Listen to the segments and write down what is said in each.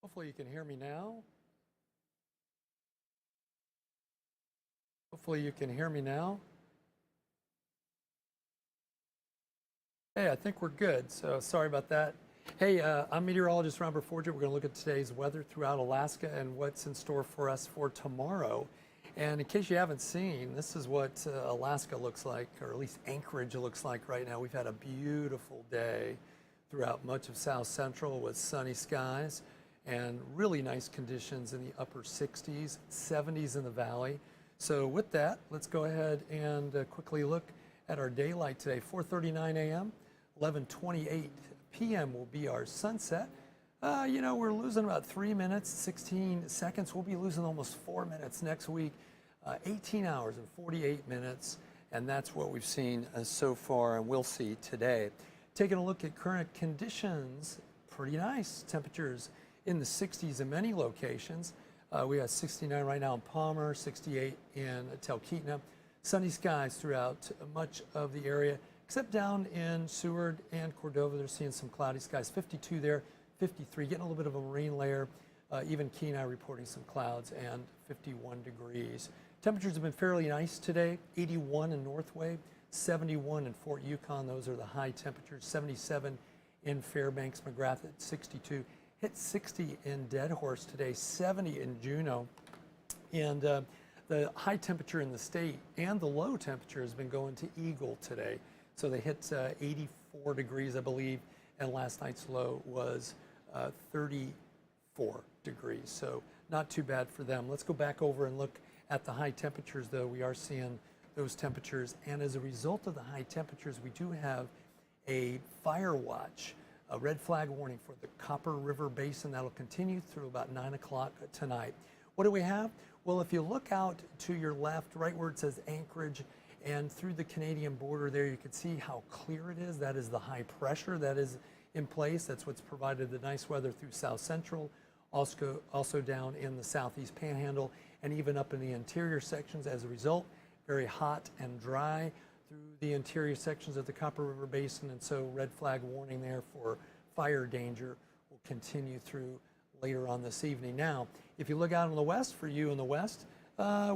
Hopefully you can hear me now. Hopefully you can hear me now. Hey, I think we're good, so sorry about that. Hey, I'm Meteorologist Robert Forgit. We're going to look at today's weather throughout Alaska and what's in store for us for tomorrow. And in case you haven't seen, this is what Alaska looks like, or at least Anchorage looks like right now. We've had a beautiful day throughout much of South Central with sunny skies and really nice conditions in the upper 60s, 70s in the valley. So with that, let's go ahead and quickly look at our daylight today. 4:39 a.m., 11:28 p.m. will be our sunset. We're losing about 3 minutes, 16 seconds. We'll be losing almost 4 minutes next week, 18 hours and 48 minutes. And that's what we've seen so far and we'll see today. Taking a look at current conditions, pretty nice temperatures in the 60s in many locations. We have 69 right now in Palmer, 68 in Talkeetna. Sunny skies throughout much of the area, except down in Seward and Cordova. They're seeing some cloudy skies. 52 there, 53, getting a little bit of a marine layer. Even Kenai reporting some clouds, and 51 degrees. Temperatures have been fairly nice today. 81 in Northway, 71 in Fort Yukon. Those are the high temperatures. 77 in Fairbanks, McGrath at 62. Hit 60 in Deadhorse today, 70 in Juneau. And the high temperature in the state and the low temperature has been going to Eagle today. So they hit 84 degrees, I believe, and last night's low was 34 degrees. So not too bad for them. Let's go back over and look at the high temperatures, though. We are seeing those temperatures. And as a result of the high temperatures, we do have a fire watch, a red flag warning for the Copper River Basin. That'll continue through about 9 o'clock tonight. What do we have? Well, if you look out to your left, right where it says Anchorage, and through the Canadian border there, you can see how clear it is. That is the high pressure that is in place. That's what's provided the nice weather through South Central, also down in the Southeast Panhandle, and even up in the interior sections. As a result, very hot and dry through the interior sections of the Copper River Basin, and so red flag warning there for fire danger will continue through later on this evening. Now, if you look out in the west, for you in the west,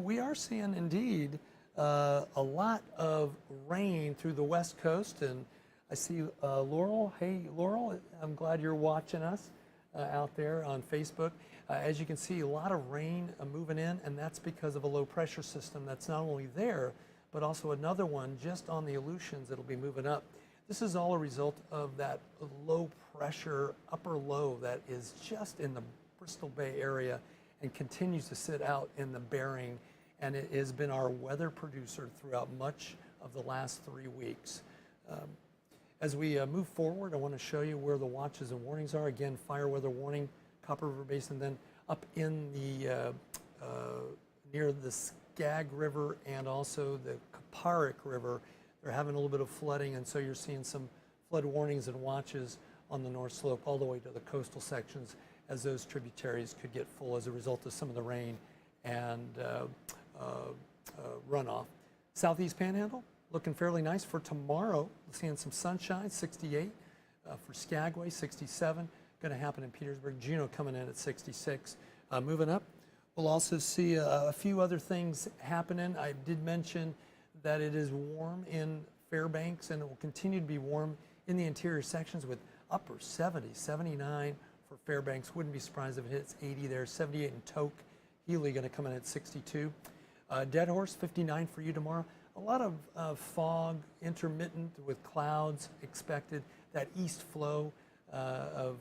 we are seeing indeed a lot of rain through the west coast, and I see Laurel. Hey, Laurel, I'm glad you're watching us out there on Facebook. As you can see, a lot of rain moving in, and that's because of a low pressure system that's not only there, but also another one just on the Aleutians that'll be moving up. This is all a result of that low pressure upper low that is just in the Bristol Bay area and continues to sit out in the Bering, and it has been our weather producer throughout much of the last 3 weeks. As we move forward, I want to show you where the watches and warnings are. Again, fire weather warning, Copper River Basin, then up in the near the Skag River and also the Kapparik River. They're having a little bit of flooding, and so you're seeing some flood warnings and watches on the north slope all the way to the coastal sections, as those tributaries could get full as a result of some of the rain and runoff. Southeast Panhandle looking fairly nice for tomorrow. Seeing some sunshine, 68 for Skagway, 67. Going to happen in Petersburg. Juneau coming in at 66. Moving up, we'll also see a few other things happening. I did mention that it is warm in Fairbanks, and it will continue to be warm in the interior sections with upper 70, 79 for Fairbanks. Wouldn't be surprised if it hits 80 there. 78 in Tok. Healy going to come in at 62. Deadhorse, 59 for you tomorrow. A lot of fog, intermittent with clouds expected. That east flow of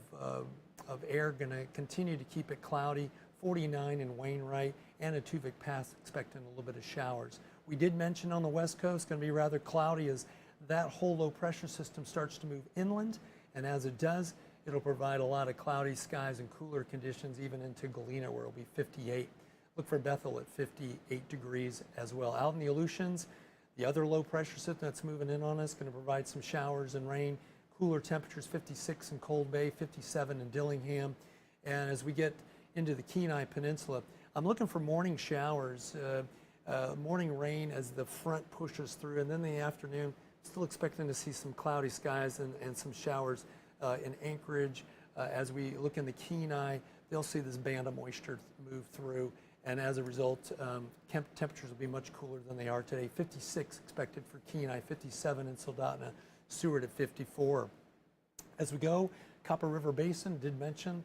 air going to continue to keep it cloudy. 49 in Wainwright, and Atuvik Pass expecting a little bit of showers. We did mention on the west coast going to be rather cloudy as that whole low pressure system starts to move inland, and as it does, it'll provide a lot of cloudy skies and cooler conditions even into Galena, where it'll be 58. Look for Bethel at 58 degrees as well. Out in the Aleutians, the other low pressure system that's moving in on us going to provide some showers and rain. Cooler temperatures, 56 in Cold Bay, 57 in Dillingham, and as we get into the Kenai Peninsula, I'm looking for morning showers, morning rain as the front pushes through, and then in the afternoon, still expecting to see some cloudy skies and some showers in Anchorage, As we look in the keen eye, they'll see this band of moisture move through, and as a result, temperatures will be much cooler than they are today. 56 expected for Kenai, 57 in Soldotna, Seward at 54. As we go, Copper River Basin did mention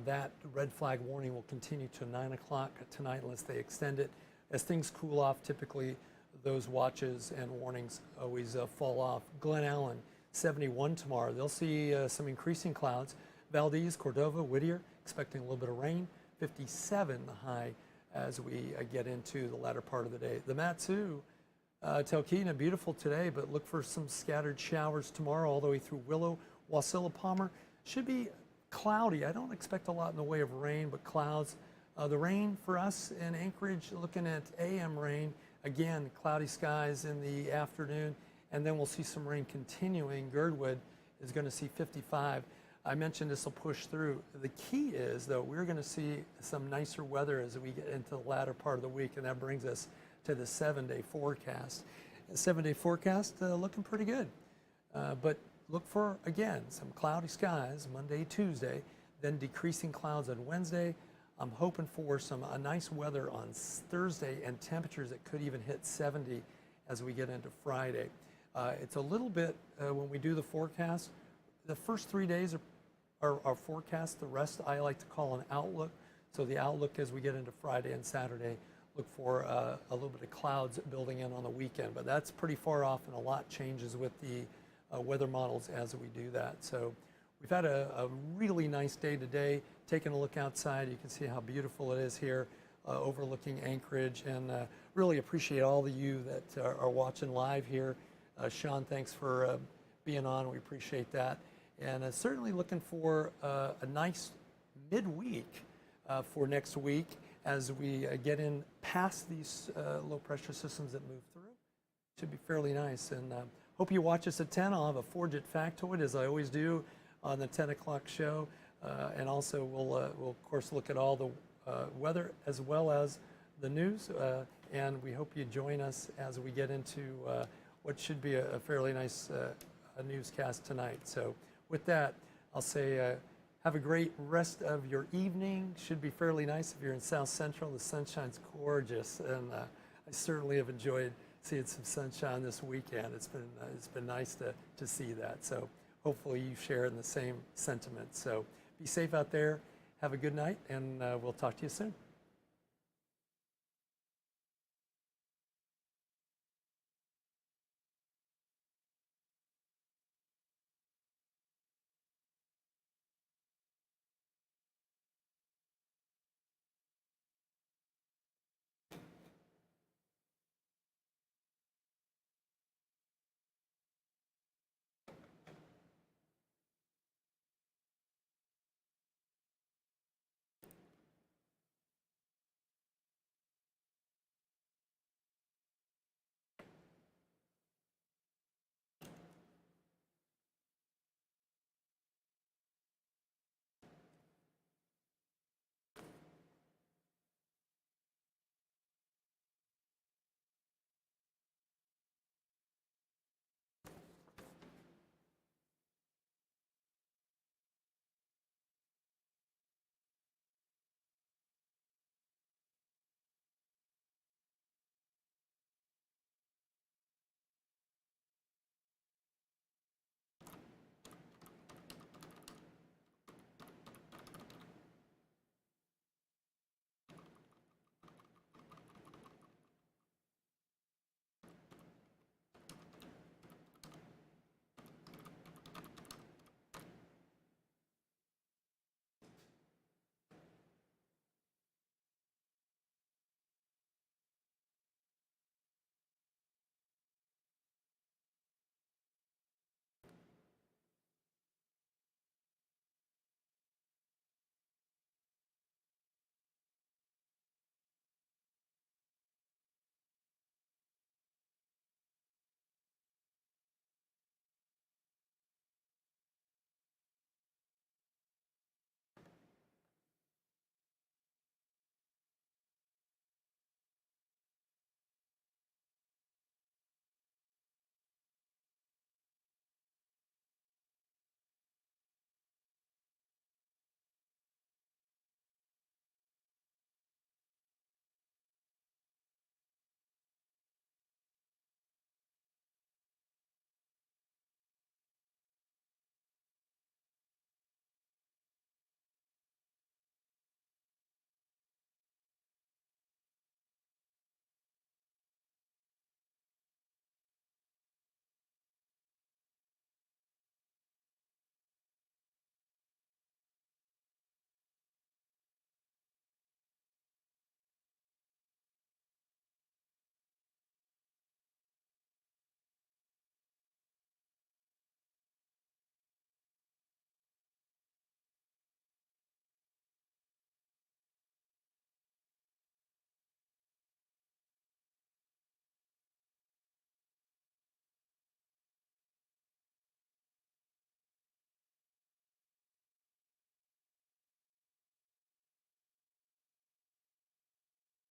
that red flag warning will continue to 9 o'clock tonight unless they extend it. As things cool off, typically those watches and warnings always fall off. Glen Allen, 71 tomorrow. They'll see some increasing clouds. Valdez, Cordova, Whittier, expecting a little bit of rain. 57 the high as we get into the latter part of the day. The Matsu, Telkina, beautiful today, but look for some scattered showers tomorrow all the way through Willow. Wasilla, Palmer, should be cloudy. I don't expect a lot in the way of rain, but clouds. The rain for us in Anchorage, looking at AM rain, again, cloudy skies in the afternoon, and then we'll see some rain continuing. Girdwood is going to see 55. I mentioned this will push through. The key is, though, we're going to see some nicer weather as we get into the latter part of the week, and that brings us to the 7-day forecast. The 7-day forecast looking pretty good, but look for, again, some cloudy skies Monday, Tuesday, then decreasing clouds on Wednesday. I'm hoping for some nice weather on Thursday and temperatures that could even hit 70 as we get into Friday. It's a little bit, when we do the forecast, the first 3 days are forecast. The rest I like to call an outlook. So the outlook as we get into Friday and Saturday, look for a little bit of clouds building in on the weekend. But that's pretty far off, and a lot changes with the weather models as we do that. So we've had a really nice day today. Taking a look outside, you can see how beautiful it is here, overlooking Anchorage, and really appreciate all of you that are watching live here. Sean, thanks for being on. We appreciate that. And certainly looking for a nice midweek for next week as we get in past these low pressure systems that move through. Should be fairly nice. And hope you watch us at 10. I'll have a Forgit factoid, as I always do, on the 10 o'clock show. And also we'll of course look at all the weather as well as the news. And we hope you join us as we get into what should be a fairly nice newscast tonight. So with that, I'll say have a great rest of your evening. Should be fairly nice if you're in South Central. The sunshine's gorgeous, and I certainly have enjoyed seeing some sunshine this weekend. It's been nice to see that. So hopefully you share in the same sentiment. So be safe out there. Have a good night, and we'll talk to you soon.